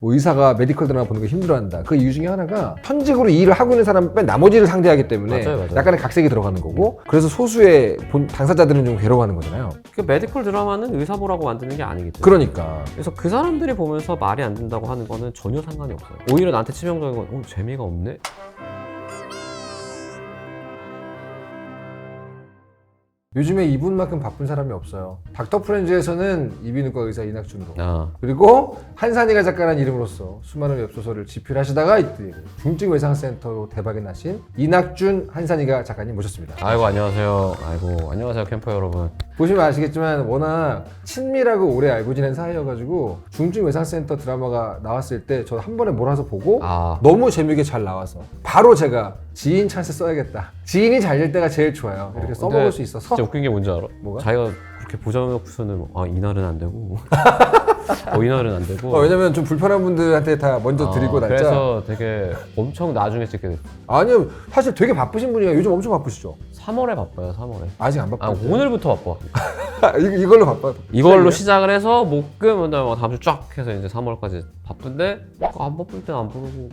뭐 의사가 메디컬 드라마 보는 거 힘들어한다. 그 이유 중에 하나가 현직으로 이 일을 하고 있는 사람 빼 나머지를 상대하기 때문에 맞아요. 약간의 각색이 들어가는 거고 그래서 소수의 당사자들은 좀 괴로워하는 거잖아요. 그 메디컬 드라마는 의사 보라고 만드는 게 아니기 때문에. 그러니까 그래서 그 사람들이 보면서 말이 안 된다고 하는 거는 전혀 상관이 없어요. 오히려 나한테 치명적인 건 재미가 없네? 요즘에 이분만큼 바쁜 사람이 없어요. 닥터 프렌즈에서는 이비인후과 의사 이낙준으로 그리고 한산이가 작가라는 이름으로서 수많은 웹소설을 집필하시다가 이때 중증외상센터로 대박이 나신 이낙준 한산이가 작가님 모셨습니다. 아이고 안녕하세요. 아이고 안녕하세요 캠퍼 여러분. 보시면 아시겠지만 워낙 친밀하고 오래 알고 지낸 사이여가지고 중증외상센터 드라마가 나왔을 때 저 한 번에 몰아서 보고 너무 재미있게 잘 나와서 바로 제가 지인 찬스 써야겠다. 지인이 잘 될 때가 제일 좋아요. 이렇게 써먹을 수 있어서. 진짜 웃긴 게 뭔지 알아? 뭐가? 자기가 그렇게 보장해놓고서는 이날은 안 되고 이날은 안 되고 왜냐면 좀 불편한 분들한테 다 먼저 드리고 날짜. 그래서 되게 엄청 나중에 찍게 됐어. 아니요, 사실 되게 바쁘신 분이에요. 요즘 엄청 바쁘시죠? 3월에 바빠요. 3월에. 아직 안 바빠요. 오늘부터 바빠. 이걸로 바빠. 이걸로 시작을 해서 목금 그다음에 다음 주 쫙 해서 이제 3월까지 바쁜데 안 바쁠 땐 안 부르고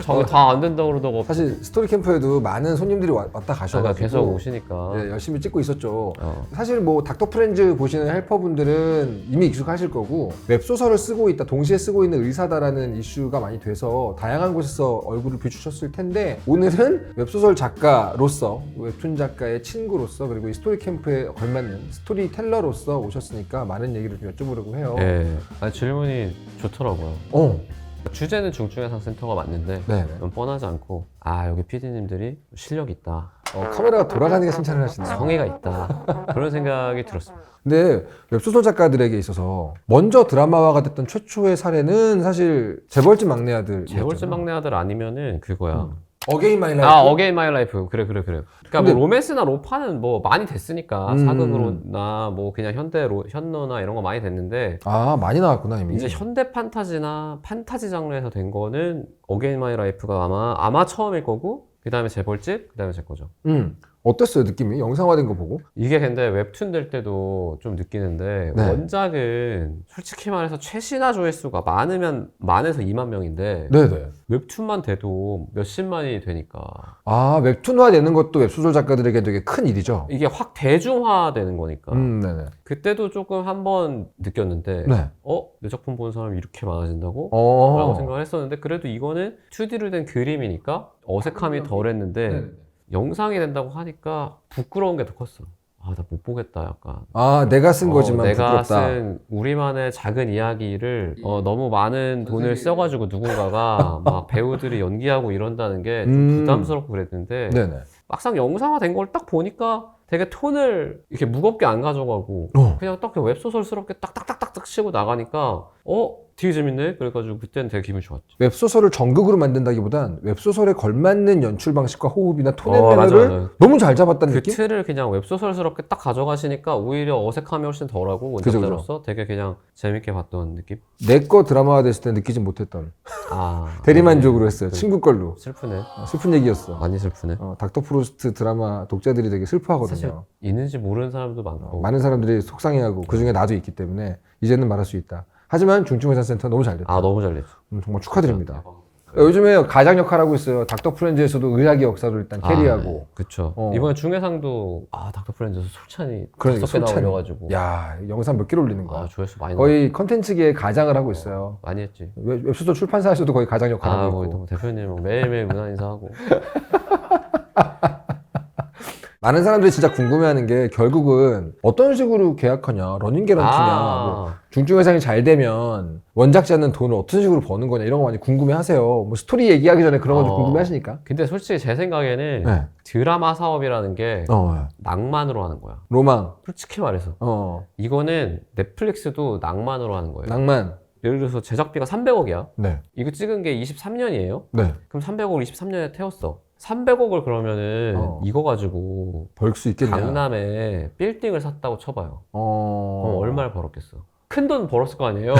자기 다 안 된다고 그러다가 사실 스토리 캠프에도 많은 손님들이 왔다 가셔가지고 계속 오시니까 네, 열심히 찍고 있었죠. 사실 뭐 닥터 프렌즈 보시는 헬퍼분들은 이미 익숙하실 거고 웹소설을 쓰고 있다, 동시에 쓰고 있는 의사다라는 이슈가 많이 돼서 다양한 곳에서 얼굴을 비추셨을 텐데 오늘은 웹소설 작가로서 웹툰 작가의 친구로서 그리고 이 스토리 캠프에 걸맞는 스토리텔러로서 오셨으니까 많은 얘기를 좀 여쭤보려고 해요. 네. 질문이 좋더라고요. 주제는 중증외상센터가 맞는데 네. 뻔하지 않고 여기 PD님들이 실력 있다. 카메라가 돌아가는 게 칭찬을 하시네요. 성의가 있다. 그런 생각이 들었습니다. 근데 웹소설 작가들에게 있어서 먼저 드라마화가 됐던 최초의 사례는 사실 재벌집 막내 아들. 재벌집 막내 아들 아니면은 그거야. 어게인 마이 라이프. 어게인 마이 라이프. 그래. 그러니까 뭐 로맨스나 로파는 뭐 많이 됐으니까 사극으로나 뭐 그냥 현노나 이런 거 많이 됐는데 많이 나왔구나 이미. 이제 현대 판타지나 판타지 장르에서 된 거는 어게인 마이 라이프가 아마 처음일 거고 그 다음에 재벌집, 그 다음에 제 거죠. 어땠어요 느낌이? 영상화된 거 보고? 이게 근데 웹툰 될 때도 좀 느끼는데 원작은 솔직히 말해서 최신화 조회수가 많으면 만에서 2만 명인데 네네. 웹툰만 돼도 몇십만이 되니까 웹툰화 되는 것도 웹소설 작가들에게 되게 큰 일이죠. 이게 확 대중화되는 거니까 네네. 그때도 조금 한번 느꼈는데 내 작품 보는 사람이 이렇게 많아진다고? 라고 생각을 했었는데 그래도 이거는 2D로 된 그림이니까 어색함이 덜했는데 영상이 된다고 하니까 부끄러운 게 더 컸어. 나 못 보겠다 약간. 내가 쓴 거지만 내가 부끄럽다. 쓴 우리만의 작은 이야기를 너무 많은 돈을 써가지고 누군가가 막 배우들이 연기하고 이런다는 게 좀 부담스럽고 그랬는데 막상 영상화 된 걸 딱 보니까 되게 톤을 이렇게 무겁게 안 가져가고 그냥 딱 웹소설스럽게 딱딱딱딱 치고 나가니까 되게 재밌네? 그래가지고 그때는 되게 기분이 좋았죠. 웹소설을 전극으로 만든다기보단 웹소설에 걸맞는 연출 방식과 호흡이나 톤의 매너를 너무 잘 잡았다는 그 느낌? 틀을 그냥 웹소설스럽게 딱 가져가시니까 오히려 어색함이 훨씬 덜하고 원작자로서 되게 그냥 재밌게 봤던 느낌? 내 거 드라마화 됐을 때 느끼지 못했던 대리만족으로 했어요. 친구 걸로. 슬프네. 슬픈 얘기였어. 많이 슬프네. 닥터 프로스트 드라마 독자들이 되게 슬퍼하거든요. 사실 있는지 모르는 사람도 많고 많은 사람들이 속상해하고 그중에 나도 있기 때문에 이제는 말할 수 있다. 하지만 중증외상센터 너무 잘 됐다. 너무 잘 됐죠. 정말 축하드립니다. 요즘에 가장 역할 하고 있어요. 닥터 프렌즈에서도 의학의 역사를 일단 캐리하고. 그쵸. 이번에 중해상도 닥터 프렌즈에서 솔찬이 그러니까 5개 나오려가지고 영상 몇 개를 올리는 거야. 조회수 많이 거의 컨텐츠계의 가장을 하고 있어요. 많이 했지. 웹소설 출판사에서도 거의 가장 역할 하고 있고. 대표님 매일매일 문화 인사하고. 많은 사람들이 진짜 궁금해하는 게 결국은 어떤 식으로 계약하냐, 러닝 개런티냐, 뭐 중증외상이 잘 되면 원작자는 돈을 어떤 식으로 버는 거냐 이런 거 많이 궁금해하세요. 뭐 스토리 얘기하기 전에 그런 거 좀 궁금해하시니까. 근데 솔직히 제 생각에는 드라마 사업이라는 게 낭만으로 하는 거야. 로망. 솔직히 말해서 이거는 넷플릭스도 낭만으로 하는 거예요. 낭만. 예를 들어서 제작비가 300억이야. 이거 찍은 게 23년이에요. 그럼 300억을 23년에 태웠어. 300억을 그러면은 이거 가지고 벌 수 있겠냐? 강남에 빌딩을 샀다고 쳐봐요. 그럼 얼마를 벌었겠어? 큰 돈 벌었을 거 아니에요?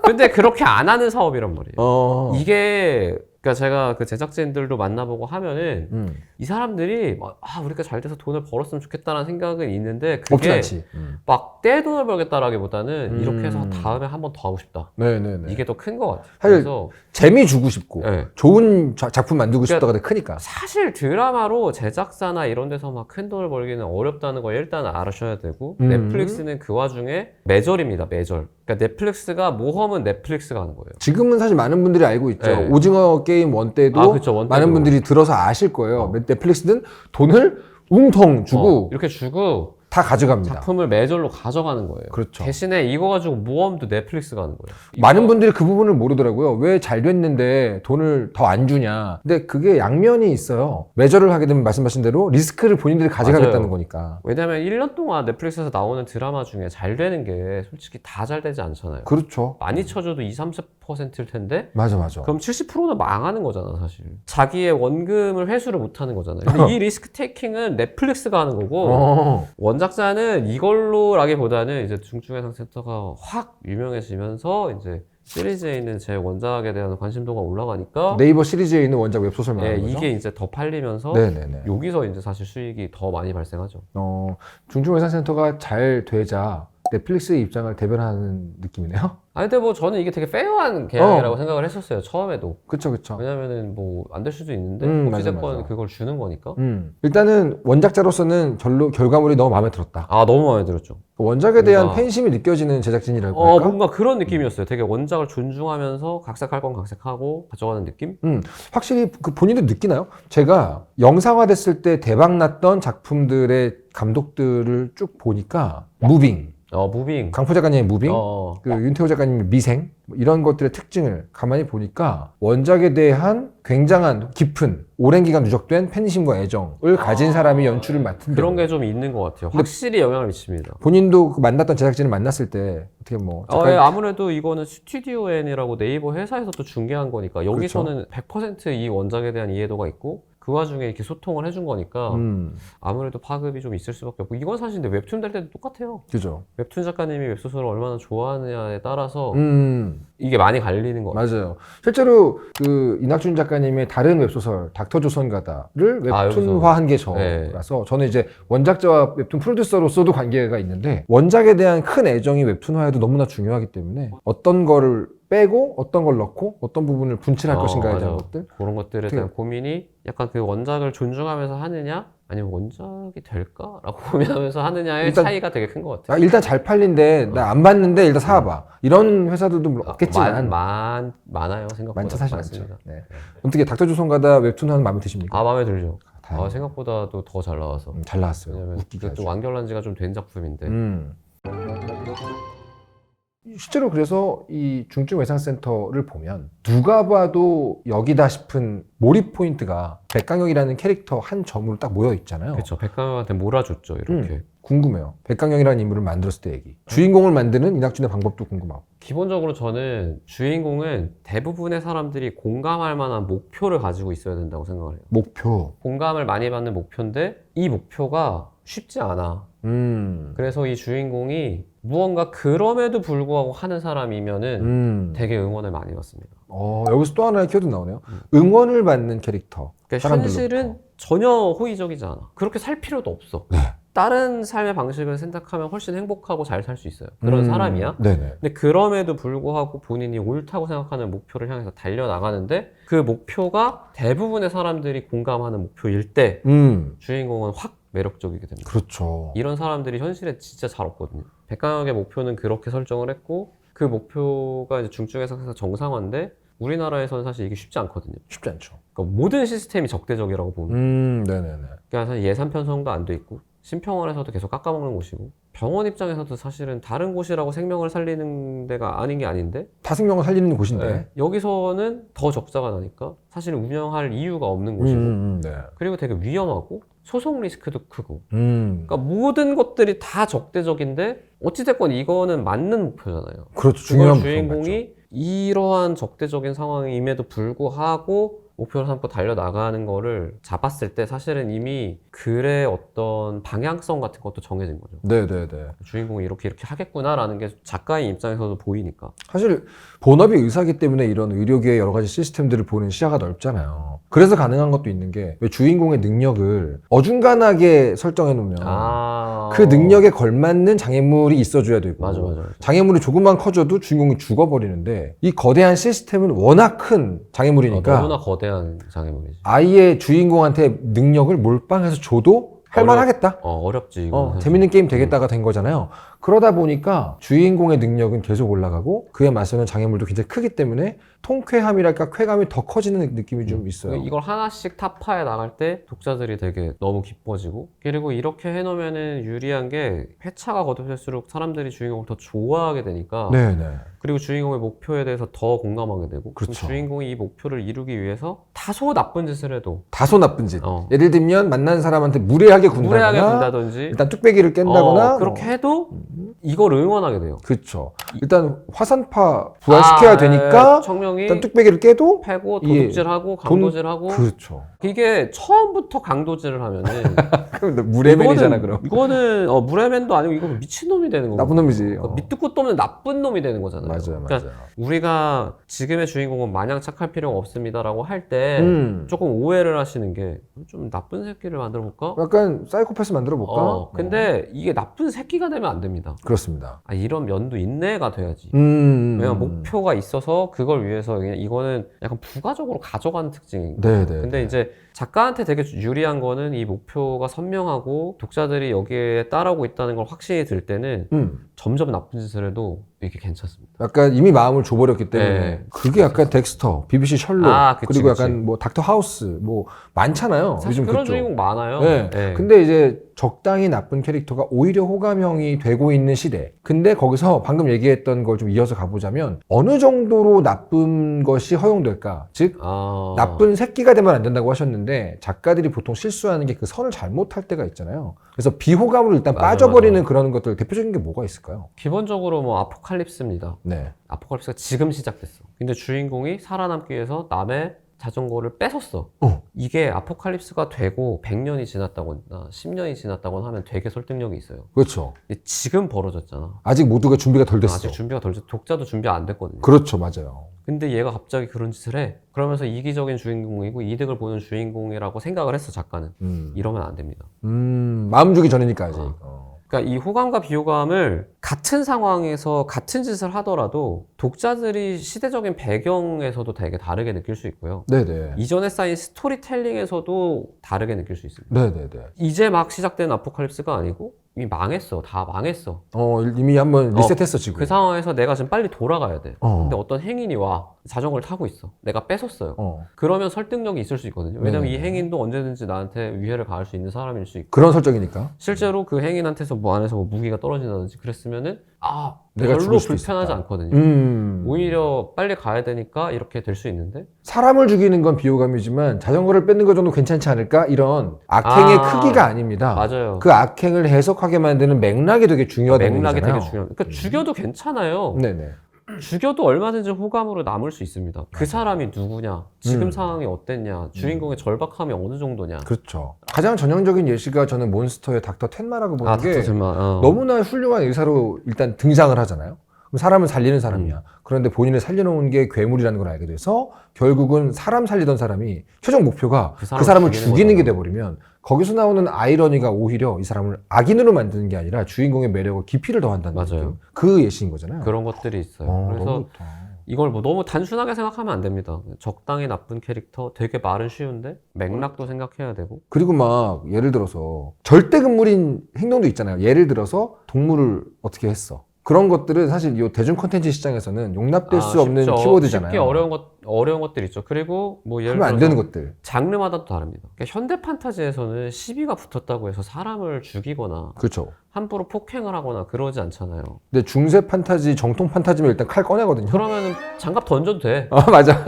근데 그렇게 안 하는 사업이란 말이에요. 이게 그러니까 제가 그 제작진들도 만나보고 하면은 이 사람들이 막, 우리가 잘 돼서 돈을 벌었으면 좋겠다는 생각은 있는데 없진 그게 않지. 막 떼돈을 벌겠다라기보다는 이렇게 해서 다음에 한 번 더 하고 싶다. 네네네. 이게 더 큰 것 같아요. 사실 그래서 재미 주고 싶고 네. 좋은 작품 만들고 그러니까 싶다가 되게 크니까. 사실 드라마로 제작사나 이런 데서 막 큰 돈을 벌기는 어렵다는 걸 일단 알아셔야 되고 넷플릭스는 그 와중에 매절입니다. 매절. 그러니까 넷플릭스가 모험은 넷플릭스가 하는 거예요. 지금은 사실 많은 분들이 알고 있죠. 네. 오징어 게임 원 때도 그쵸, 원 때도. 많은 분들이 들어서 아실 거예요. 넷플릭스는 돈을 웅텅 주고 이렇게 주고 다 가져갑니다. 작품을 매절로 가져가는 거예요. 그렇죠. 대신에 이거 가지고 모험도 넷플릭스가 하는 거예요. 많은 분들이 그 부분을 모르더라고요. 왜 잘 됐는데 돈을 더 안 주냐. 근데 그게 양면이 있어요. 매저를 하게 되면 말씀하신 대로 리스크를 본인들이 가져가겠다는 맞아요. 거니까. 왜냐면 1년 동안 넷플릭스에서 나오는 드라마 중에 잘 되는 게 솔직히 다 잘 되지 않잖아요. 그렇죠. 많이 쳐줘도 30~40%일 텐데 맞아. 그럼 70%는 망하는 거잖아 사실. 자기의 원금을 회수를 못 하는 거잖아요. 근데 이 리스크 테이킹은 넷플릭스가 하는 거고 원작자는 이걸로라기보다는 이제 중증외상센터가 확 유명해지면서 이제 시리즈에 있는 제 원작에 대한 관심도가 올라가니까 네이버 시리즈에 있는 원작 웹소설 말하는 거죠? 이게 이제 더 팔리면서 네네네. 여기서 이제 사실 수익이 더 많이 발생하죠. 중증외상센터가 잘 되자 넷플릭스의 입장을 대변하는 느낌이네요. 근데 뭐 저는 이게 되게 페어한 계약이라고 생각을 했었어요. 처음에도. 그쵸. 왜냐면은 뭐 안 될 수도 있는데 맞아. 어찌됐건 그걸 주는 거니까. 일단은 원작자로서는 결과물이 너무 마음에 들었다. 너무 마음에 들었죠. 원작에 대한 뭔가- 팬심이 느껴지는 제작진이라고 할까? 뭔가 그런 느낌이었어요. 되게 원작을 존중하면서 각색할 건 각색하고 가져가는 느낌? 확실히 그 본인도 느끼나요? 제가 영상화됐을 때 대박났던 작품들의 감독들을 쭉 보니까 무빙, 무빙. 강포 작가님의 무빙, 어. 그 윤태호 작가님의 미생 뭐 이런 것들의 특징을 가만히 보니까 원작에 대한 굉장한 깊은 오랜 기간 누적된 팬심과 애정을 가진 사람이 연출을 맡은 그런 게 좀 있는 것 같아요. 확실히 영향을 미칩니다. 본인도 그 만났던 제작진을 만났을 때 어떻게 뭐 예, 아무래도 이거는 스튜디오 N이라고 네이버 회사에서 또 중개한 거니까 여기서는 100%이 원작에 대한 이해도가 있고 그 와중에 이렇게 소통을 해준 거니까 아무래도 파급이 좀 있을 수밖에 없고 이건 사실 근데 웹툰 될 때도 똑같아요. 그죠. 웹툰 작가님이 웹소설을 얼마나 좋아하느냐에 따라서 이게 많이 갈리는 거 같아요. 맞아요. 실제로 그 이낙준 작가님의 다른 웹소설 닥터 조선가다를 웹툰화한 게 저라서 저는 이제 원작자와 웹툰 프로듀서로서도 관계가 있는데 원작에 대한 큰 애정이 웹툰화에도 너무나 중요하기 때문에 어떤 거를 빼고 어떤 걸 넣고 어떤 부분을 분칠할 것인가에 대한 것들 그런 것들에 대한 고민이 약간 그 원작을 존중하면서 하느냐 아니면 원작이 될까? 라고 고민하면서 하느냐의 차이가 되게 큰 것 같아요. 일단 잘 팔린데 나 안 봤는데 일단 사봐 이런 회사들도 물론 없겠지만 많아요. 생각보다 많죠. 사실 많습니다. 많죠. 네. 어떻게 닥터 조선가다 웹툰화는 마음에 드십니까? 마음에 들죠. 다행이네. 생각보다도 더 잘 나와서 잘 나왔어요. 왜냐면 웃기게 또 아주. 완결한 지가 좀 된 작품인데 실제로 그래서 이 중증외상센터를 보면 누가 봐도 여기다 싶은 몰입 포인트가 백강혁이라는 캐릭터 한 점으로 딱 모여 있잖아요. 그렇죠. 백강혁한테 몰아줬죠 이렇게. 궁금해요. 백강혁이라는 인물을 만들었을 때 얘기. 주인공을 만드는 이낙준의 방법도 궁금하고. 기본적으로 저는 주인공은 대부분의 사람들이 공감할 만한 목표를 가지고 있어야 된다고 생각을 해요. 목표. 공감을 많이 받는 목표인데 이 목표가 쉽지 않아. 그래서 이 주인공이 무언가 그럼에도 불구하고 하는 사람이면은 되게 응원을 많이 받습니다. 여기서 또 하나의 키워드 나오네요. 응원을 받는 캐릭터. 그러니까 현실은 전혀 호의적이지 않아. 그렇게 살 필요도 없어. 네. 다른 삶의 방식을 선택하면 훨씬 행복하고 잘 살 수 있어요. 그런 사람이야. 네네. 근데 그럼에도 불구하고 본인이 옳다고 생각하는 목표를 향해서 달려나가는데 그 목표가 대부분의 사람들이 공감하는 목표일 때 주인공은 확 매력적이게 됩니다. 그렇죠. 이런 사람들이 현실에 진짜 잘 없거든요. 백강혁의 목표는 그렇게 설정을 했고 그 목표가 이제 중증외상센터 정상화인데 우리나라에서는 사실 이게 쉽지 않거든요. 쉽지 않죠. 그러니까 모든 시스템이 적대적이라고 보면 네네네. 그러니까 사실 예산 편성도 안 돼 있고 심평원에서도 계속 깎아먹는 곳이고 병원 입장에서도 사실은 다른 곳이라고 생명을 살리는 데가 아닌 게 아닌데 다 생명을 살리는 곳인데. 여기서는 더 적자가 나니까 사실 운영할 이유가 없는 곳이고 네. 그리고 되게 위험하고 소송 리스크도 크고 음. 그러니까 모든 것들이 다 적대적인데 어찌됐건 이거는 맞는 목표잖아요. 그렇죠. 그걸 중요한 주인공이 이러한 적대적인 상황임에도 불구하고 목표로 삼고 달려나가는 거를 잡았을 때 사실은 이미 글의 어떤 방향성 같은 것도 정해진 거죠. 네네네. 주인공이 이렇게 하겠구나라는 게 작가의 입장에서도 보이니까. 사실 본업이 의사기 때문에 이런 의료계의 여러 가지 시스템들을 보는 시야가 넓잖아요. 그래서 가능한 것도 있는 게 왜 주인공의 능력을 어중간하게 설정해 놓으면 그 능력에 걸맞는 장애물이 있어줘야 되고 맞아. 장애물이 조금만 커져도 주인공이 죽어버리는데 이 거대한 시스템은 워낙 큰 장애물이니까 너무나 거대한 장애물이지. 아예 주인공한테 능력을 몰빵해서 줘도 할만하겠다. 어렵지. 재밌는 게임 되겠다가 된 거잖아요. 그러다 보니까 주인공의 능력은 계속 올라가고 그에 맞서는 장애물도 굉장히 크기 때문에 통쾌함이랄까 쾌감이 더 커지는 느낌이 좀 있어요. 이걸 하나씩 타파해 나갈 때 독자들이 되게 너무 기뻐지고, 그리고 이렇게 해놓으면은 유리한 게 회차가 거듭될수록 사람들이 주인공을 더 좋아하게 되니까. 네네. 그리고 주인공의 목표에 대해서 더 공감하게 되고. 그렇죠. 주인공이 이 목표를 이루기 위해서 다소 나쁜 짓을 해도. 다소 나쁜 짓. 예를 들면 만난 사람한테 무례하게 군다든지 일단 뚝배기를 깬다거나 그렇게 해도 이걸 응원하게 돼요. 그렇죠. 일단 화산파 부활시켜야 되니까 청명이 일단 뚝배기를 깨도 패고 도둑질하고 강도질하고. 그렇죠. 이게 처음부터 강도질을 하면은 그럼 무례맨이잖아. 그럼 이거는 무례맨도 아니고 이거 미친놈이 되는 거고 나쁜 놈이지. 밑도 끝도 없는 나쁜 놈이 되는 거잖아요. 맞아요. 그러니까 우리가 지금의 주인공은 마냥 착할 필요가 없습니다라고 할 때 조금 오해를 하시는 게 좀 나쁜 새끼를 만들어 볼까? 약간 사이코패스 만들어 볼까? 근데 이게 나쁜 새끼가 되면 안 됩니다. 그렇습니다. 이런 면도 인내가 돼야지. 왜냐면 목표가 있어서 그걸 위해서 그냥 이거는 약간 부가적으로 가져가는 특징인 거예요. 근데 이제 작가한테 되게 유리한 거는 이 목표가 선명하고 독자들이 여기에 따라오고 있다는 걸 확신이 들 때는 점점 나쁜 짓을 해도 이게 괜찮습니다. 약간 이미 마음을 줘버렸기 때문에 그게 약간 덱스터, BBC 셜록 그리고 약간 뭐 닥터 하우스 뭐 많잖아요. 사실 요즘 그런 그쪽. 주인공 많아요. 근데 이제 적당히 나쁜 캐릭터가 오히려 호감형이 되고 있는 시대. 근데 거기서 방금 얘기했던 걸 좀 이어서 가보자면 어느 정도로 나쁜 것이 허용될까? 즉 나쁜 새끼가 되면 안 된다고 하셨는데 작가들이 보통 실수하는 게 그 선을 잘못할 때가 있잖아요. 그래서 비호감으로 일단 빠져버리는 그런 것들 대표적인 게 뭐가 있을까요? 기본적으로 뭐 아포칼립스입니다. 네. 아포칼립스가 지금 시작됐어. 근데 주인공이 살아남기 위해서 남의 자전거를 뺏었어. 이게 아포칼립스가 되고 100년이 지났다거나 10년이 지났다거나 하면 되게 설득력이 있어요. 그렇죠. 근데 지금 벌어졌잖아. 아직 모두가 준비가 덜 됐어. 아직 준비가 덜 됐어. 독자도 준비 안 됐거든요. 그렇죠. 맞아요. 근데 얘가 갑자기 그런 짓을 해. 그러면서 이기적인 주인공이고 이득을 보는 주인공이라고 생각을 했어, 작가는. 이러면 안 됩니다. 마음 주기 전이니까 아직. 그러니까 이 호감과 비호감을 같은 상황에서 같은 짓을 하더라도 독자들이 시대적인 배경에서도 되게 다르게 느낄 수 있고요. 네네. 이전에 쌓인 스토리텔링에서도 다르게 느낄 수 있습니다. 네네네. 이제 막 시작된 아포칼립스가 아니고 이미 망했어. 다 망했어. 이미 한번 리셋했어, 지금. 그 상황에서 내가 지금 빨리 돌아가야 돼. 근데 어떤 행인이 와. 자전거를 타고 있어. 내가 뺏었어요. 그러면 설득력이 있을 수 있거든요. 왜냐면 이 행인도 언제든지 나한테 위해를 가할 수 있는 사람일 수 있고. 그런 설정이니까. 실제로 그 행인한테서 뭐 안에서 뭐 무기가 떨어진다든지 그랬으면은 내가 별로 불편하지 않거든요. 오히려 빨리 가야 되니까 이렇게 될 수 있는데 사람을 죽이는 건 비호감이지만 자전거를 뺏는 거 정도 괜찮지 않을까? 이런 악행의 크기가 아닙니다. 맞아요. 그 악행을 해석하게 만드는 맥락이 되게 중요하다는 맥락이 얘기잖아요. 되게 중요해요. 그러니까 죽여도 괜찮아요. 네네. 죽여도 얼마든지 호감으로 남을 수 있습니다. 그 사람이 누구냐, 지금 상황이 어땠냐, 주인공의 절박함이 어느 정도냐. 그렇죠. 가장 전형적인 예시가 저는 몬스터의 닥터 텐마라고 보는 게 텐마. 너무나 훌륭한 의사로 일단 등장을 하잖아요. 그럼 사람을 살리는 사람이야. 그런데 본인을 살려놓은 게 괴물이라는 걸 알게 돼서 결국은 사람 살리던 사람이 최종 목표가 그 사람을 죽이는 게 돼버리면 거기서 나오는 아이러니가 오히려 이 사람을 악인으로 만드는 게 아니라 주인공의 매력을 깊이를 더한다는 맞아요. 그 예시인 거잖아요. 그런 것들이 있어요. 그래서 이걸 뭐 너무 단순하게 생각하면 안 됩니다. 적당히 나쁜 캐릭터 되게 말은 쉬운데 맥락도 생각해야 되고. 그리고 막 예를 들어서 절대금물인 행동도 있잖아요. 예를 들어서 동물을 어떻게 했어. 그런 것들은 사실 이 대중 콘텐츠 시장에서는 용납될 수 없는 키워드잖아요. 쉽게 어려운 것들 있죠. 그리고 뭐 예를 들어서 안 되는 것들. 장르마다 또 다릅니다. 그러니까 현대 판타지에서는 시비가 붙었다고 해서 사람을 죽이거나 그렇죠. 함부로 폭행을 하거나 그러지 않잖아요. 근데 중세 판타지, 정통 판타지면 일단 칼 꺼내거든요. 그러면은 장갑 던져도 돼. 맞아.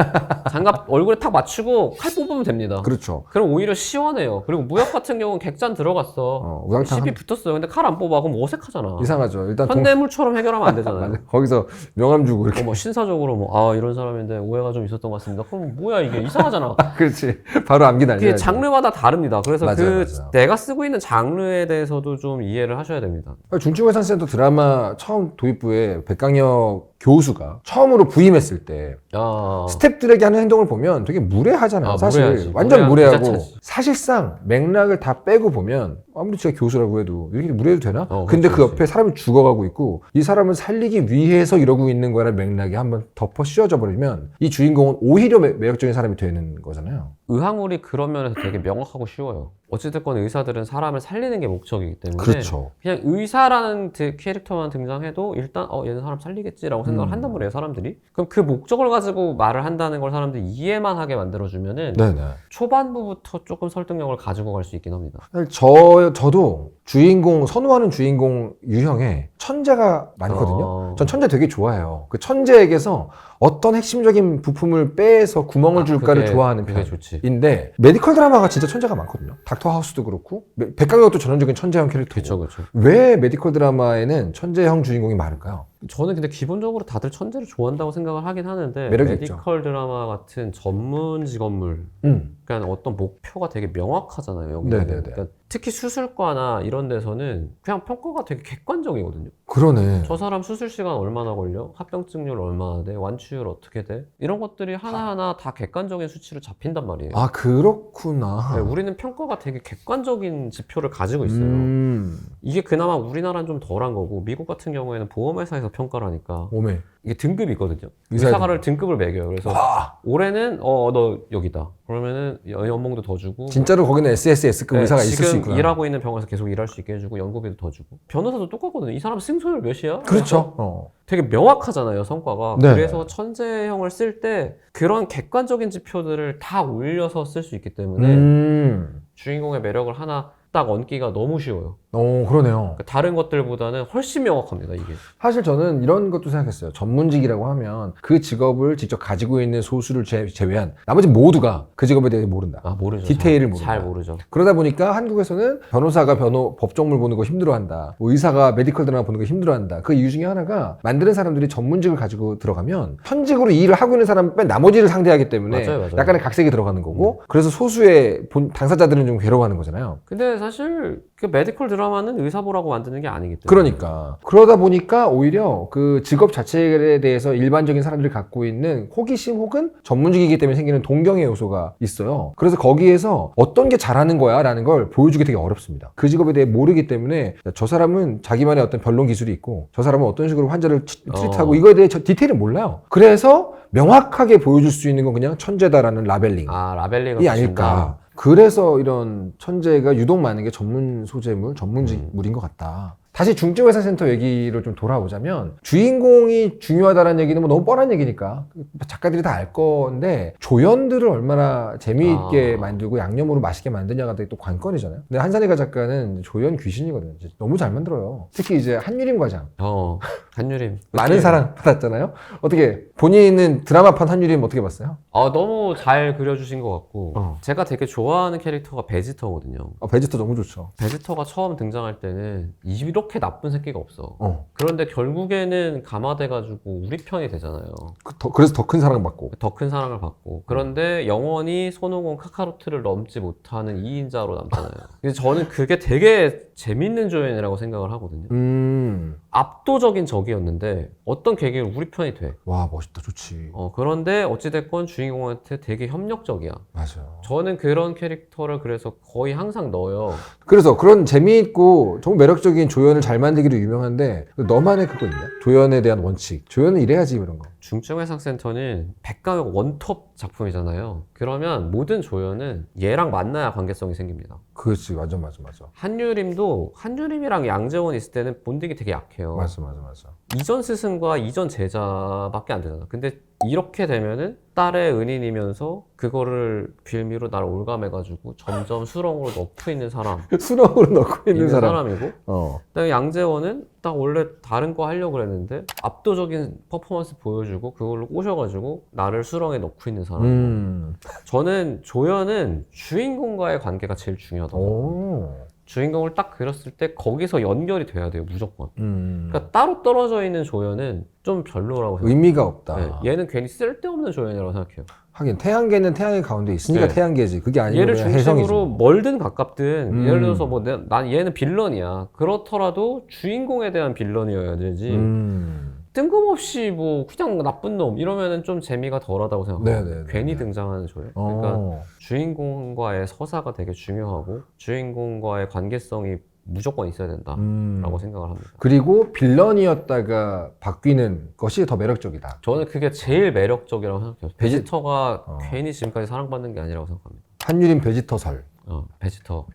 장갑 얼굴에 탁 맞추고 칼 뽑으면 됩니다. 그렇죠. 그럼 오히려 시원해요. 그리고 무역 같은 경우는 객잔 들어갔어. 우당탕 시비 붙었어요. 근데 칼 안 뽑아. 그럼 어색하잖아. 이상하죠. 일단 현대물처럼 해결하면 안 되잖아요. 거기서 명함 주고 이렇게. 뭐 신사적으로 뭐 이런 사람인데 오해가 좀 있었던 것 같습니다. 그럼 뭐야 이게 이상하잖아. 그렇지. 바로 암기 이게 날려야죠. 장르마다 다릅니다. 그래서 맞아요. 내가 쓰고 있는 장르에 대해서도 좀 이해를 하셔야 됩니다. 중증외상센터 드라마 처음 도입부에 백강혁 교수가 처음으로 부임했을 때 스태프들에게 하는 행동을 보면 되게 무례하잖아요. 사실 무례하지. 완전 무례하고 부자차지. 사실상 맥락을 다 빼고 보면 아무리 제가 교수라고 해도 이렇게 무례해도 되나? 근데 그렇지, 그 옆에 사람이 죽어가고 있고 이 사람을 살리기 위해서 이러고 있는 거라는 맥락이 한번 덮어 씌워져 버리면 이 주인공은 오히려 매력적인 사람이 되는 거잖아요. 의학물이 그런 면에서 되게 명확하고 쉬워요. 어찌됐건 의사들은 사람을 살리는 게 목적이기 때문에 그렇죠. 그냥 의사라는 캐릭터만 등장해도 일단 얘는 사람 살리겠지라고 생각을 한단 말이에요, 사람들이. 그럼 그 목적을 가지고 말을 한다는 걸 사람들이 이해만 하게 만들어주면은 네네. 초반부부터 조금 설득력을 가지고 갈 수 있긴 합니다. 저도 주인공, 선호하는 주인공 유형에 천재가 많거든요. 전 천재 되게 좋아해요. 그 천재에게서 어떤 핵심적인 부품을 빼서 구멍을 줄까를 좋아하는 편인데 메디컬 드라마가 진짜 천재가 많거든요. 닥터 하우스도 그렇고 백강혁도 전형적인 천재형 캐릭터고. 그렇죠. 왜 메디컬 드라마에는 천재형 주인공이 많을까요? 저는 근데 기본적으로 다들 천재를 좋아한다고 생각을 하긴 하는데 매력이 메디컬 드라마 같은 전문 직업물 그러니까 어떤 목표가 되게 명확하잖아요. 여기는. 그러니까 특히 수술과나 이런 데서는 그냥 평가가 되게 객관적이거든요. 그러네. 저 사람 수술 시간 얼마나 걸려? 합병증률 얼마나 돼? 완치율 어떻게 돼? 이런 것들이 하나하나 다 객관적인 수치로 잡힌단 말이에요. 아, 그렇구나. 네, 우리는 평가가 되게 객관적인 지표를 가지고 있어요. 이게 그나마 우리나라는 좀 덜한 거고 미국 같은 경우에는 보험회사에서 평가를 하니까 오메. 이게 등급이 있거든요. 의사가를 등급을 매겨요. 그래서 올해는 너 여기다. 그러면은 연봉도 더 주고 진짜로 거기는 SSS급 의사가 있을 수 있구나. 지금 일하고 있는 병원에서 계속 일할 수 있게 해주고 연구비도 더 주고 변호사도 똑같거든요. 이 사람 승소율 몇이야? 그렇죠. 되게 명확하잖아요, 성과가. 네. 그래서 천재형을 쓸 때 그런 객관적인 지표들을 다 올려서 쓸 수 있기 때문에 주인공의 매력을 하나 딱 얹기가 너무 쉬워요. 그러네요. 그러니까 다른 것들보다는 훨씬 명확합니다, 이게. 사실 저는 이런 것도 생각했어요. 전문직이라고 하면 그 직업을 직접 가지고 있는 소수를 제외한 나머지 모두가 그 직업에 대해 모른다. 모르죠. 디테일을 모른다. 잘 모르죠. 그러다 보니까 한국에서는 변호사가 법정물 보는 거 힘들어한다. 뭐 의사가 메디컬 드라마 보는 거 힘들어한다. 그 이유 중에 하나가 만드는 사람들이 전문직을 가지고 들어가면 현직으로 이 일을 하고 있는 사람 빼 나머지를 상대하기 때문에 맞아요. 약간의 각색이 들어가는 거고 그래서 소수의 당사자들은 좀 괴로워하는 거잖아요. 근데 사실 그 메디컬 드라마는 의사 보라고 만드는 게 아니기 때문에. 그러니까 그러다 보니까 오히려 그 직업 자체에 대해서 일반적인 사람들이 갖고 있는 호기심 혹은 전문직이기 때문에 생기는 동경의 요소가 있어요. 그래서 거기에서 어떤 게 잘하는 거야 라는 걸 보여주기 되게 어렵습니다. 그 직업에 대해 모르기 때문에 저 사람은 자기만의 어떤 변론 기술이 있고 저 사람은 어떤 식으로 환자를 트리트하고 이거에 대해 디테일을 몰라요. 그래서 명확하게 보여줄 수 있는 건 그냥 천재다라는 라벨링이 라벨링이 아닐까. 그래서 이런 천재가 유독 많은 게 전문 소재물, 전문직물인 것 같다. 다시 중증외상센터 얘기를 좀 돌아오자면 주인공이 중요하다는 얘기는 뭐 너무 뻔한 얘기니까 작가들이 다 알 건데 조연들을 얼마나 재미있게 만들고 양념으로 맛있게 만드냐가 되게 또 관건이잖아요. 근데 한산희가 작가는 조연 귀신이거든요. 너무 잘 만들어요. 특히 이제 한유림 과장. 한유림. 많은 사랑 받았잖아요. 어떻게 본인은 드라마판 한유림 어떻게 봤어요? 너무 잘 그려주신 것 같고 제가 되게 좋아하는 캐릭터가 베지터거든요. 베지터 너무 좋죠. 베지터가 처음 등장할 때는 이렇게 나쁜 새끼가 없어. 그런데 결국에는 감화돼가지고 우리 편이 되잖아요. 그래서 더 큰 사랑을 받고. 더 큰 사랑을 받고. 그런데 영원히 손오공 카카로트를 넘지 못하는 2인자로 남잖아요. 그래서 저는 그게 되게 재밌는 조연이라고 생각을 하거든요. 압도적인 적이었는데 어떤 계기로 우리 편이 돼. 와, 멋있다. 좋지. 그런데 어찌됐건 주인공한테 되게 협력적이야. 맞아요. 저는 그런 캐릭터를 그래서 거의 항상 넣어요. 그래서 그런 재미있고 정말 매력적인 조연을 잘 만들기로 유명한데 너만의 그거 있냐? 조연에 대한 원칙. 조연은 이래야지 이런 거. 중증외상센터는 백강혁 원톱 작품이잖아요. 그러면 모든 조연은 얘랑 만나야 관계성이 생깁니다. 그렇지. 맞아. 한유림이랑 양재원 있을 때는 본딩이 되게 약해요. 맞아. 이전 스승과 이전 제자밖에 안 되잖아. 근데 이렇게 되면은 딸의 은인이면서 그거를 빌미로 나를 올감해가지고 점점 수렁으로 넣고 있는 사람. 수렁으로 넣고 있는 사람. 사람이고. 그다음에 양재원은 딱 원래 다른 거 하려고 그랬는데 압도적인 퍼포먼스 보여주고 그걸로 꼬셔가지고 나를 수렁에 넣고 있는 사람. 저는 조연은 주인공과의 관계가 제일 중요하다고. 주인공을 딱 그렸을 때 거기서 연결이 돼야 돼요, 무조건. 그러니까 따로 떨어져 있는 조연은 좀 별로라고 생각해요. 의미가 없다. 네, 얘는 괜히 쓸데없는 조연이라고 생각해요. 하긴 태양계는 태양의 가운데 있으니까 네. 태양계지. 그게 아니면 얘를 그냥 중심으로 해성이지. 멀든 가깝든 예를 들어서 뭐 난 얘는 빌런이야. 그렇더라도 주인공에 대한 빌런이어야 되지. 뜬금없이 뭐 그냥 나쁜 놈 이러면은 좀 재미가 덜하다고 생각해요. 네네네. 괜히 등장하는 조연. 그러니까 주인공과의 서사가 되게 중요하고 주인공과의 관계성이 무조건 있어야 된다라고 생각을 합니다. 그리고 빌런이었다가 바뀌는 것이 더 매력적이다. 저는 그게 제일 매력적이라고 생각해요. 베지터가 괜히 지금까지 사랑받는 게 아니라고 생각합니다. 한유림 베지터설. 베지터.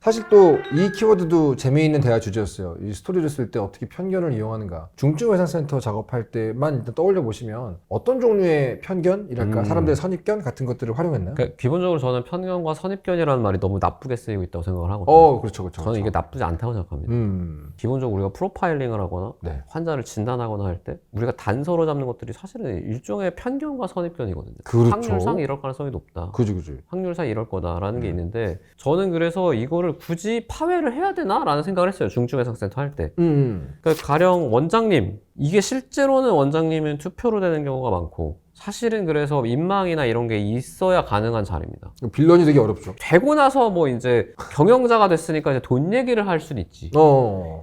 사실 또 이 키워드도 재미있는 대화 주제였어요. 이 스토리를 쓸 때 어떻게 편견을 이용하는가. 중증외상센터 작업할 때만 일단 떠올려 보시면 어떤 종류의 편견이랄까 사람들의 선입견 같은 것들을 활용했나요? 그러니까 기본적으로 저는 편견과 선입견이라는 말이 너무 나쁘게 쓰이고 있다고 생각을 하거든요. 그렇죠. 저는 이게 나쁘지 않다고 생각합니다. 기본적으로 우리가 프로파일링을 하거나 네. 환자를 진단하거나 할 때 우리가 단서로 잡는 것들이 사실은 일종의 편견과 선입견이거든요. 그렇죠. 확률상 이럴 가능성이 높다. 그죠. 확률상 이럴 거다라는 게 있는데 저는 그래서 이거를 굳이 파회를 해야 되나라는 생각을 했어요. 중증외상센터 할 때. 그러니까 가령 원장님, 이게 실제로는 원장님은 투표로 되는 경우가 많고 사실은 그래서 민망이나 이런 게 있어야 가능한 자리입니다. 빌런이 되게 어렵죠. 되고 나서 뭐 이제 경영자가 됐으니까 이제 돈 얘기를 할 수는 있지.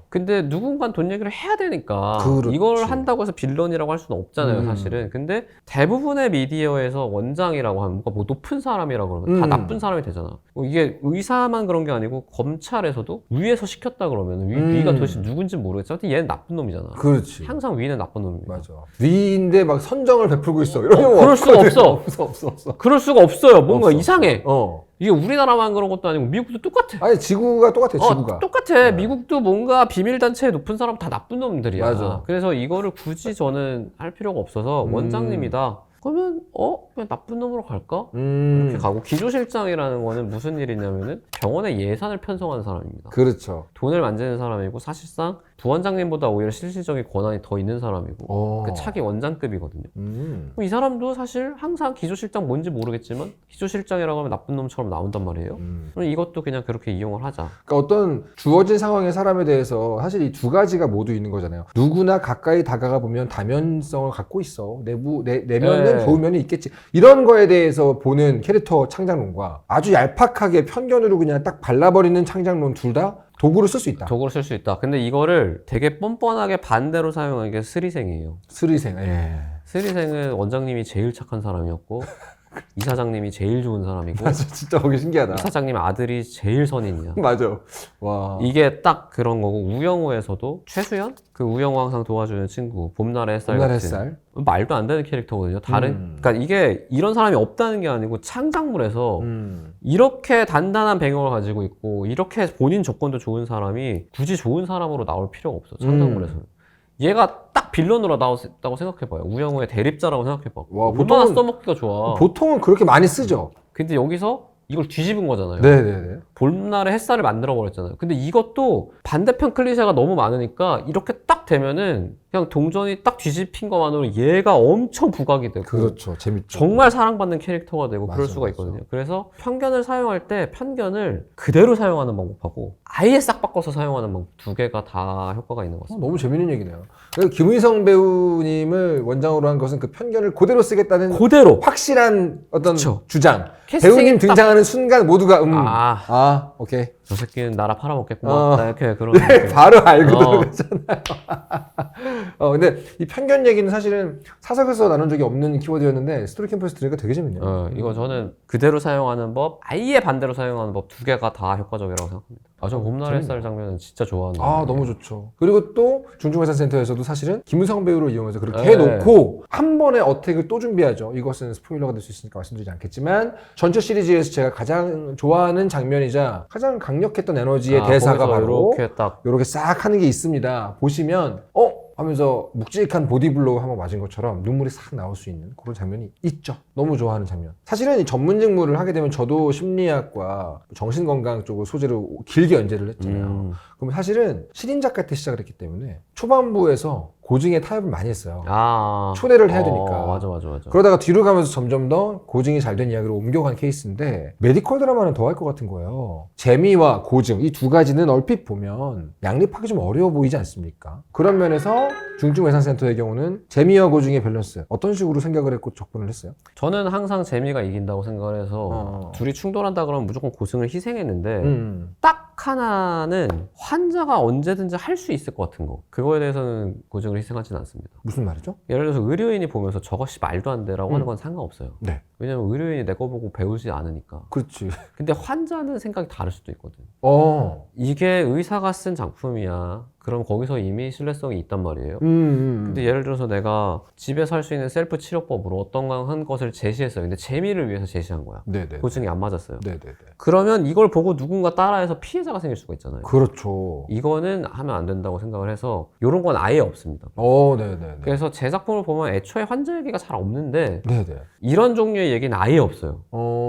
근데 누군간 돈 얘기를 해야 되니까 그렇지. 이걸 한다고 해서 빌런이라고 할 수는 없잖아요, 사실은. 근데 대부분의 미디어에서 원장이라고 하면 뭔가 뭐 높은 사람이라고 그러면 다 나쁜 사람이 되잖아. 이게 의사만 그런 게 아니고 검찰에서도 위에서 시켰다 그러면 위가 도대체 누군지 모르겠어. 하여튼 얘는 나쁜 놈이잖아. 그렇지. 항상 위는 나쁜 놈입니다. 맞아. 위인데 막 선정을 베풀고 있어. 그럴 수가 없어. 없어. 그럴 수가 없어요. 뭔가 없어. 이상해. 이게 우리나라만 그런 것도 아니고 미국도 똑같아. 아니 지구가 똑같아. 지구가. 똑같아. 미국도 뭔가 비밀단체에 높은 사람 다 나쁜 놈들이야. 맞아. 그래서 이거를 굳이 저는 할 필요가 없어서 원장님이다. 그러면 그냥 나쁜 놈으로 갈까? 이렇게 가고 기조실장이라는 거는 무슨 일이냐면은 병원의 예산을 편성하는 사람입니다. 그렇죠. 돈을 만지는 사람이고 사실상 부원장님보다 오히려 실질적인 권한이 더 있는 사람이고 그 차기 원장급이거든요. 그럼 이 사람도 사실 항상 기조실장 뭔지 모르겠지만 기조실장이라고 하면 나쁜 놈처럼 나온단 말이에요. 그럼 이것도 그냥 그렇게 이용을 하자. 그러니까 어떤 주어진 상황의 사람에 대해서 사실 이 두 가지가 모두 있는 거잖아요. 누구나 가까이 다가가 보면 다면성을 갖고 있어. 내면은 네. 좋은 면이 있겠지. 이런 거에 대해서 보는 캐릭터 창작론과 아주 얄팍하게 편견으로 그냥 딱 발라버리는 창작론 둘 다 도구로 쓸 수 있다. 도구로 쓸 수 있다. 근데 이거를 되게 뻔뻔하게 반대로 사용하는 게 스리생이에요. 스리생. 스리생은 원장님이 제일 착한 사람이었고 이사장님이 제일 좋은 사람이고 맞아, 진짜 보기 신기하다. 이사장님 아들이 제일 선인이야. 맞아. 와. 이게 딱 그런 거고 우영우에서도 최수연? 그 우영우 항상 도와주는 친구 봄날의 햇살 봄날의 같은 햇살. 말도 안 되는 캐릭터거든요. 그러니까 이게 이런 사람이 없다는 게 아니고 창작물에서 이렇게 단단한 배경을 가지고 있고 이렇게 본인 조건도 좋은 사람이 굳이 좋은 사람으로 나올 필요가 없어. 창작물에서는. 얘가 딱 빌런으로 나왔다고 생각해봐요. 우영우의 대립자라고 생각해봐. 와, 얼마나 써먹기가 좋아. 보통은 그렇게 많이 쓰죠. 근데 여기서 이걸 뒤집은 거잖아요. 네네네. 봄날의 햇살을 만들어 버렸잖아요. 근데 이것도 반대편 클리셰가 너무 많으니까 이렇게 딱 되면은 그냥 동전이 딱 뒤집힌 것만으로 얘가 엄청 부각이 되고 그렇죠. 재밌죠. 정말 사랑받는 캐릭터가 되고 맞아, 그럴 수가 맞아. 있거든요. 그래서 편견을 사용할 때 편견을 그대로 사용하는 방법하고 아예 싹 바꿔서 사용하는 방법 두 개가 다 효과가 있는 것 같습니다. 너무 재밌는 얘기네요. 그래서 김의성 배우님을 원장으로 한 것은 그 편견을 그대로 쓰겠다는 그대로 확실한 어떤 그쵸. 주장. 캐스팅이 배우님 딱- 등장하는 순간 모두가 오케이. 저 새끼는 나라 팔아먹겠구나. 나 이렇게 그런 네, 느낌. 바로 알고 들어갔잖아요. 근데 이 편견 얘기는 사실은 사석에서 나눈 적이 없는 키워드였는데 스토리 캠프에서 들으니까 되게 재밌네요. 이거 저는 그대로 사용하는 법, 아예 반대로 사용하는 법 두 개가 다 효과적이라고 생각합니다. 저 봄날의 햇살 장면은 진짜 좋아하는 너무 좋죠. 그리고 또 중증외상센터에서도 사실은 김우성 배우를 이용해서 그렇게 네. 해놓고 한 번에 어택을 또 준비하죠. 이것은 스포일러가 될 수 있으니까 말씀드리지 않겠지만 전체 시리즈에서 제가 가장 좋아하는 장면이자 가장 강력했던 에너지의 대사가 바로 이렇게 딱 이렇게 싹 하는 게 있습니다. 보시면 하면서 묵직한 보디블로우 한번 맞은 것처럼 눈물이 싹 나올 수 있는 그런 장면이 있죠. 너무 좋아하는 장면. 사실은 이 전문 직무를 하게 되면 저도 심리학과 정신건강 쪽을 소재로 길게 연재를 했잖아요. 그럼 사실은 신인 작가 때 시작을 했기 때문에 초반부에서 고증에 타협을 많이 했어요. 초대를 해야 되니까. 맞아. 그러다가 뒤로 가면서 점점 더 고증이 잘 된 이야기로 옮겨간 케이스인데 메디컬 드라마는 더 할 것 같은 거예요. 재미와 고증 이 두 가지는 얼핏 보면 양립하기 좀 어려워 보이지 않습니까? 그런 면에서 중증외상센터의 경우는 재미와 고증의 밸런스 어떤 식으로 생각을 했고 접근을 했어요? 저는 항상 재미가 이긴다고 생각을 해서 둘이 충돌한다 그러면 무조건 고증을 희생했는데 딱 하나는 환자가 언제든지 할 수 있을 것 같은 거, 그거에 대해서는 고증을 희생하지는 않습니다. 무슨 말이죠? 예를 들어서 의료인이 보면서 저것이 말도 안 돼라고 하는 건 상관없어요. 네. 왜냐면 의료인이 내 거 보고 배우지 않으니까. 그렇지. 근데 환자는 생각이 다를 수도 있거든. 이게 의사가 쓴 작품이야. 그럼 거기서 이미 신뢰성이 있단 말이에요. 근데 예를 들어서 내가 집에서 할 수 있는 셀프 치료법으로 어떤 한 것을 제시했어요. 근데 재미를 위해서 제시한 거야. 네네. 고증이 안 맞았어요. 네네네. 그러면 이걸 보고 누군가 따라해서 피해자가 생길 수가 있잖아요. 그렇죠. 이거는 하면 안 된다고 생각을 해서 이런 건 아예 없습니다. 네네네. 그래서 제 작품을 보면 애초에 환자 얘기가 잘 없는데 네네. 이런 종류의 얘기는 아예 없어요.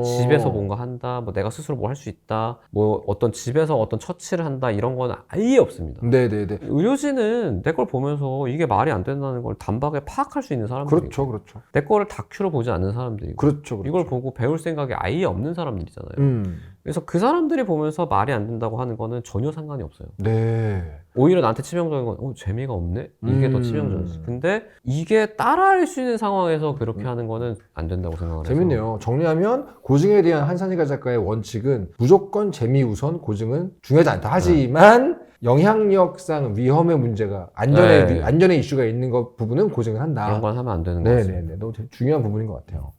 집에서 뭔가 한다, 뭐 내가 스스로 뭐 할 수 있다, 뭐 어떤 집에서 어떤 처치를 한다, 이런 건 아예 없습니다. 네네네. 의료진은 내 걸 보면서 이게 말이 안 된다는 걸 단박에 파악할 수 있는 사람들이고, 그렇죠. 내 거를 다큐로 보지 않는 사람들이고, 그렇죠. 이걸 보고 배울 생각이 아예 없는 사람들이잖아요. 그래서 그 사람들이 보면서 말이 안 된다고 하는 거는 전혀 상관이 없어요. 네. 오히려 나한테 치명적인 건 재미가 없네? 이게 더 치명적이지. 근데 이게 따라할 수 있는 상황에서 그렇게 하는 거는 안 된다고 생각을 해서. 재밌네요. 정리하면 고증에 대한 한산희가 작가의 원칙은 무조건 재미 우선, 고증은 중요하지 않다. 하지만 영향력상 위험의 문제가 안전의 이슈가 있는 것 부분은 고증을 한다. 그런 건 하면 안 되는 거죠. 네네네. 너무 중요한 부분인 것 같아요.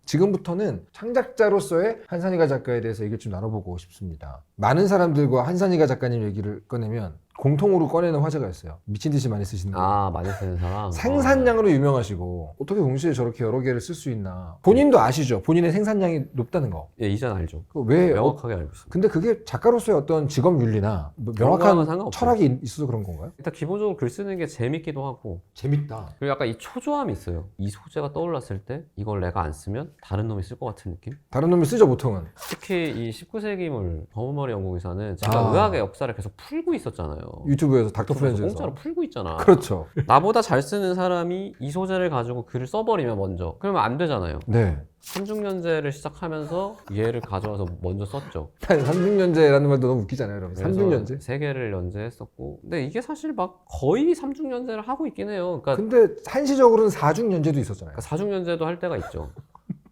지금부터는 창작자로서의 한산희가 작가에 대해서 얘기를 좀 나눠보고 싶습니다. 많은 사람들과 한산희가 작가님 얘기를 꺼내면 공통으로 꺼내는 화제가 있어요. 미친 듯이 많이 쓰시는 거. 많이 쓰는 사람? 생산량으로 유명하시고 어떻게 동시에 저렇게 여러 개를 쓸 수 있나. 본인도 아시죠? 본인의 생산량이 높다는 거. 예, 이전 알죠. 왜 명확하게 알고 있습니다. 근데 그게 작가로서의 어떤 직업 윤리나 뭐 명확한 철학이 있어서 그런 건가요? 일단 기본적으로 글 쓰는 게 재밌기도 하고 재밌다. 그리고 약간 이 초조함이 있어요. 이 소재가 떠올랐을 때 이걸 내가 안 쓰면 다른 놈이 쓸 것 같은 느낌? 다른 놈이 쓰죠 보통은. 특히 이 19세기물 검은머리 연구기사는 제가 의학의 역사를 계속 풀고 있었잖아요. 유튜브에서 닥터 프렌즈에서 공짜로 풀고 있잖아. 그렇죠. 나보다 잘 쓰는 사람이 이 소재를 가지고 글을 써버리면 먼저, 그러면 안 되잖아요. 네. 삼중연재를 시작하면서 얘를 가져와서 먼저 썼죠. 삼중연재라는 말도 너무 웃기잖아요. 여러분. 삼중연재? 3개를 연재했었고, 근데 이게 사실 막 거의 삼중연재를 하고 있긴 해요. 그러니까 근데 한시적으로는 사중연재도 있었잖아요. 그러니까 사중연재도 할 때가 있죠.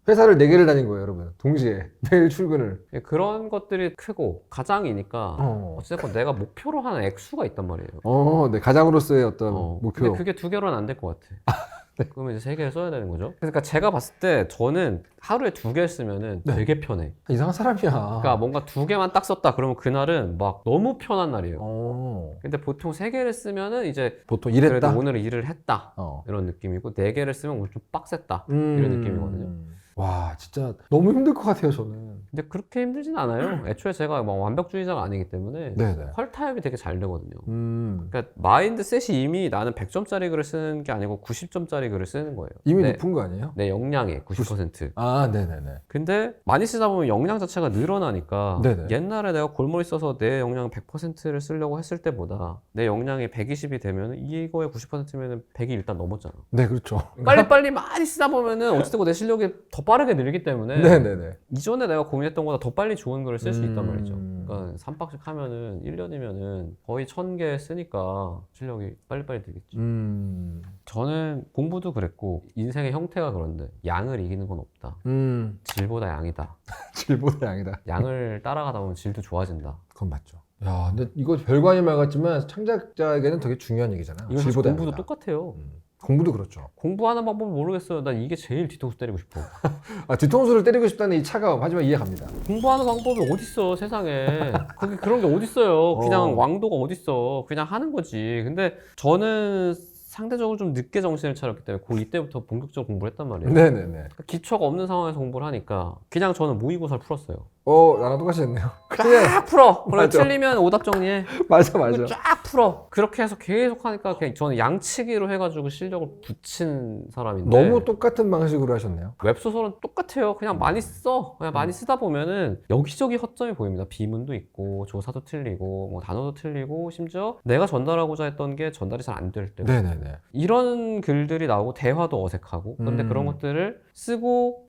회사를 4개를 다닌 거예요, 여러분. 동시에 매일 출근을. 그런 것들이 크고 가장이니까 어쨌든 내가 목표로 하는 액수가 있단 말이에요. 네, 가장으로서의 어떤 목표. 근데 그게 2개로는 안 될 것 같아. 네. 그러면 이제 3개를 써야 되는 거죠. 그러니까 제가 봤을 때 저는 하루에 2개 쓰면은 되게 편해. 이상한 사람이야. 그러니까 뭔가 2개만 딱 썼다 그러면 그날은 막 너무 편한 날이에요. 근데 보통 3개를 쓰면은 이제 보통 일했다. 그래도 오늘은 일을 했다 이런 느낌이고, 4개를 쓰면 오늘 좀 빡셌다 이런 느낌이거든요. 와, 진짜 너무 힘들 것 같아요, 저는. 근데 그렇게 힘들진 않아요. 애초에 제가 막 완벽주의자가 아니기 때문에 컬 타입이 되게 잘 되거든요. 그러니까 마인드셋이 이미 나는 100점짜리 글을 쓰는 게 아니고 90점짜리 글을 쓰는 거예요. 이미 높은 거 아니에요? 내 역량의 90%. 네네네. 근데 많이 쓰다 보면 역량 자체가 늘어나니까 옛날에 내가 골머리 써서 내 역량 100%를 쓰려고 했을 때보다 내 역량이 120이 되면 이거의 90%면 100이 일단 넘었잖아. 네, 그렇죠. 빨리빨리 많이 쓰다 보면은 어쨌든 내 실력이 더 빠르게 늘기 때문에 이전에 내가 고민했던 것보다 더 빨리 좋은 글을 쓸 수 있단 말이죠. 그러니까 3박씩 하면은 1년이면은 거의 1000개 쓰니까 실력이 빨리빨리 늘겠지. 저는 공부도 그랬고 인생의 형태가 그런데 양을 이기는 건 없다. 질보다 양이다. 질보다 양이다. 양을 따라가다 보면 질도 좋아진다. 그건 맞죠. 야, 근데 이거 별거 아닌 말 같지만 창작자에게는 되게 중요한 얘기잖아요. 이거 질보다 공부도 양이다. 똑같아요. 공부도 그렇죠. 공부하는 방법을 모르겠어요. 난 이게 제일 뒤통수 때리고 싶어. 뒤통수를 때리고 싶다는 이 차가움, 하지만 이해갑니다. 공부하는 방법이 어딨어, 세상에. 그런 게 어딨어요. 그냥 왕도가 어딨어. 그냥 하는 거지. 근데 저는 상대적으로 좀 늦게 정신을 차렸기 때문에 고2 때부터 본격적으로 공부를 했단 말이에요. 네네네. 기초가 없는 상황에서 공부를 하니까 그냥 저는 모의고사를 풀었어요. 나랑 똑같이 했네요. 쫙 풀어. 그리고 맞아. 틀리면 오답 정리해. 맞아, 그리고 맞아. 쫙 풀어. 그렇게 해서 계속 하니까 그냥 저는 양치기로 해가지고 실력을 붙인 사람인데 너무 똑같은 방식으로 하셨네요. 웹소설은 똑같아요. 그냥 많이 써. 그냥 많이 쓰다 보면은 여기저기 허점이 보입니다. 비문도 있고 조사도 틀리고 뭐 단어도 틀리고 심지어 내가 전달하고자 했던 게 전달이 잘 안 될 때. 네네네. 이런 글들이 나오고 대화도 어색하고 근데 그런 것들을 쓰고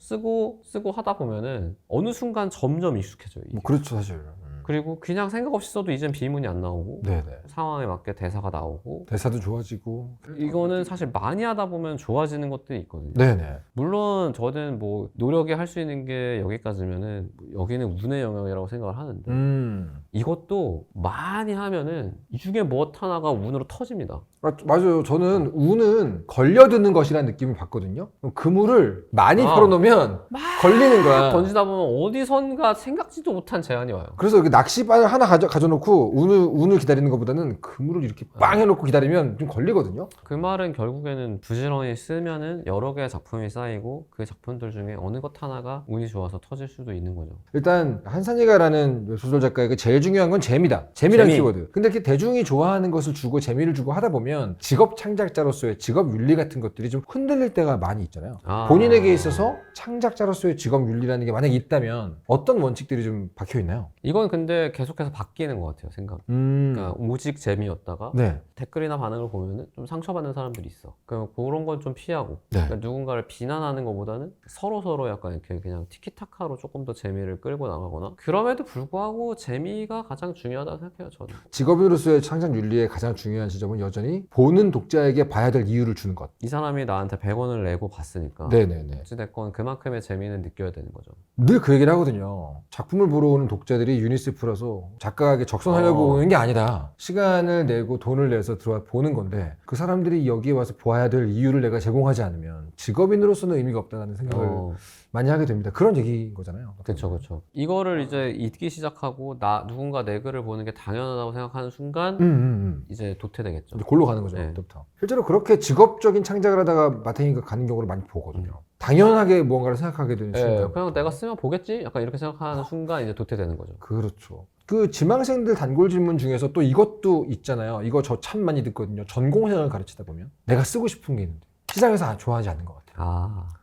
하다 보면은 어느 순간 점점 익숙해져요. 이게. 뭐 그렇죠, 사실. 그리고 그냥 생각 없이 써도 이젠 비문이 안 나오고 네네. 상황에 맞게 대사가 나오고 대사도 좋아지고. 이거는 사실 많이 하다 보면 좋아지는 것들이 있거든요. 네네. 물론 저는 뭐 노력이 할 수 있는 게 여기까지면은 여기는 운의 영역이라고 생각을 하는데 이것도 많이 하면은 이 중에 뭐 하나가 운으로 터집니다. 맞아요. 저는 운은 걸려드는 것이라는 느낌을 받거든요. 그물을 많이 풀어놓으면 걸리는 거야. 던지다 보면 어디선가 생각지도 못한 제안이 와요. 그래서 이렇게 낚시바늘 하나 가져놓고 운을 기다리는 것보다는 그물을 이렇게 빵 해놓고 기다리면 좀 걸리거든요. 그 말은 결국에는 부지런히 쓰면은 여러 개의 작품이 쌓이고 그 작품들 중에 어느 것 하나가 운이 좋아서 터질 수도 있는 거죠. 일단 한산이가라는 소설 작가에게 제일 중요한 건 재미다. 재미란 재미. 키워드. 근데 이렇게 대중이 좋아하는 것을 주고 재미를 주고 하다 보면 직업 창작자로서의 직업 윤리 같은 것들이 좀 흔들릴 때가 많이 있잖아요. 본인에게 있어서 창작자로서의 직업 윤리라는 게 만약에 있다면 어떤 원칙들이 좀 박혀 있나요? 이건 근데 계속해서 바뀌는 것 같아요, 생각. 그러니까 오직 재미였다가 네. 댓글이나 반응을 보면은 좀 상처받는 사람들이 있어. 그런 건 좀 피하고 네. 그러니까 누군가를 비난하는 것보다는 서로 약간 이렇게 그냥 티키타카로 조금 더 재미를 끌고 나가거나 그럼에도 불구하고 재미가 가장 중요하다고 생각해요, 저는. 직업인으로서의 창작 윤리의 가장 중요한 지점은 여전히 보는 독자에게 봐야 될 이유를 주는 것. 이 사람이 나한테 100원을 내고 봤으니까 네네네. 어찌됐건 그만큼의 재미는 느껴야 되는 거죠. 늘 그 얘기를 하거든요. 작품을 보러 오는 독자들이 유니세프라서 작가에게 적선하려고 오는 게 아니다. 시간을 내고 돈을 내서 들어와 보는 건데 그 사람들이 여기에 와서 보아야 될 이유를 내가 제공하지 않으면 직업인으로서는 의미가 없다는 생각을 많이 하게 됩니다. 그런 얘기인 거잖아요. 그렇죠. 이거를 이제 잊기 시작하고 누군가 내 글을 보는 게 당연하다고 생각하는 순간 이제 도태되겠죠. 이제 골로 가는 거죠. 네. 그때부터. 실제로 그렇게 직업적인 창작을 하다가 마탱이가 가는 경우를 많이 보거든요. 당연하게 무언가를 생각하게 되는 순간. 그냥 내가 쓰면 보겠지? 약간 이렇게 생각하는 순간 이제 도태되는 거죠. 그렇죠. 그 지망생들 단골 질문 중에서 또 이것도 있잖아요. 이거 저 참 많이 듣거든요. 전공생을 가르치다 보면 내가 쓰고 싶은 게 있는데 시장에서 좋아하지 않는 것 같아요.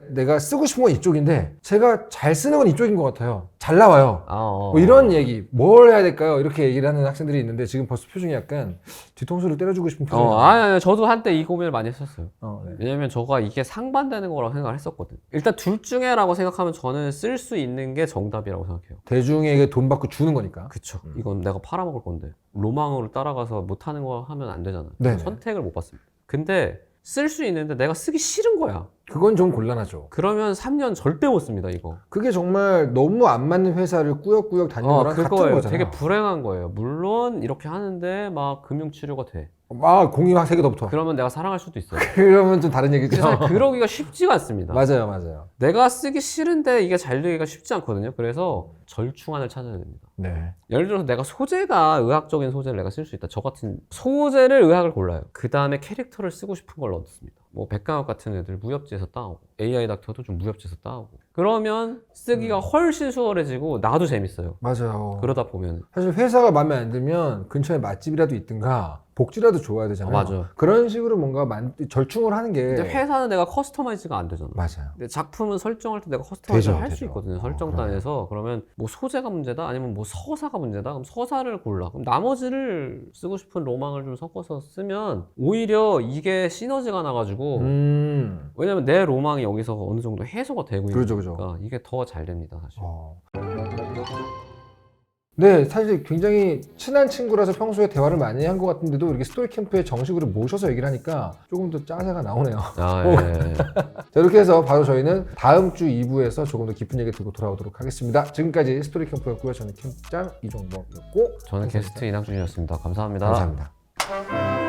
내가 쓰고 싶은 건 이쪽인데 제가 잘 쓰는 건 이쪽인 것 같아요. 잘 나와요. 뭐 이런 얘기. 뭘 해야 될까요? 이렇게 얘기를 하는 학생들이 있는데 지금 벌써 표정이 약간 뒤통수를 때려주고 싶은 표정이 아니, 저도 한때 이 고민을 많이 했었어요. 네. 왜냐면 저가 이게 상반되는 거라고 생각을 했었거든. 일단 둘 중에라고 생각하면 저는 쓸 수 있는 게 정답이라고 생각해요. 대중에게 돈 받고 주는 거니까. 그쵸. 이건 내가 팔아먹을 건데 로망으로 따라가서 못하는 거 하면 안 되잖아요. 네네. 선택을 못 받습니다. 근데 쓸 수 있는데 내가 쓰기 싫은 거야. 그건 좀 곤란하죠. 그러면 3년 절대 못 씁니다, 이거. 그게 정말 너무 안 맞는 회사를 꾸역꾸역 다니는 거랑 같은 거잖아요. 되게 불행한 거예요. 물론 이렇게 하는데 막 금융치료가 돼. 공이 막 3개 더 붙어. 그러면 내가 사랑할 수도 있어요. 그러면 좀 다른 얘기죠. 그래서 그러기가 쉽지가 않습니다. 맞아요. 내가 쓰기 싫은데 이게 잘 되기가 쉽지 않거든요. 그래서 절충안을 찾아야 됩니다. 네. 예를 들어서 내가 소재가 의학적인 소재를 내가 쓸 수 있다. 저 같은 소재를 의학을 골라요. 그 다음에 캐릭터를 쓰고 싶은 걸 얻습니다. 뭐 백강혁 같은 애들 무협지에서 따오고 AI 닥터도 좀 무협지에서 따오고 그러면 쓰기가 훨씬 수월해지고 나도 재밌어요. 맞아요. 그러다 보면 사실 회사가 마음에 안 들면 근처에 맛집이라도 있든가 복지라도 좋아야 되잖아요. 맞아요. 그런 식으로 뭔가 절충을 하는 게. 근데 회사는 내가 커스터마이즈가 안 되잖아. 맞아요. 근데 작품은 설정할 때 내가 커스터마이즈를 할 수 되죠. 있거든요. 설정단에서. 그러면 뭐 소재가 문제다 아니면 뭐 서사가 문제다 그럼 서사를 골라. 그럼 나머지를 쓰고 싶은 로망을 좀 섞어서 쓰면 오히려 이게 시너지가 나가지고 왜냐면 내 로망이 여기서 어느 정도 해소가 되고 그렇죠, 있으니까 이게 더 잘 됩니다, 사실. 네, 사실 굉장히 친한 친구라서 평소에 대화를 많이 한 것 같은데도 이렇게 스토리 캠프에 정식으로 모셔서 얘기를 하니까 조금 더 짜세가 나오네요. 자, 이렇게 해서 바로 저희는 다음 주 2부에서 조금 더 깊은 얘기 들고 돌아오도록 하겠습니다. 지금까지 스토리 캠프였고요. 저는 캠프장 이종범이었고 저는 게스트 이낙준이었습니다. 감사합니다. 감사합니다.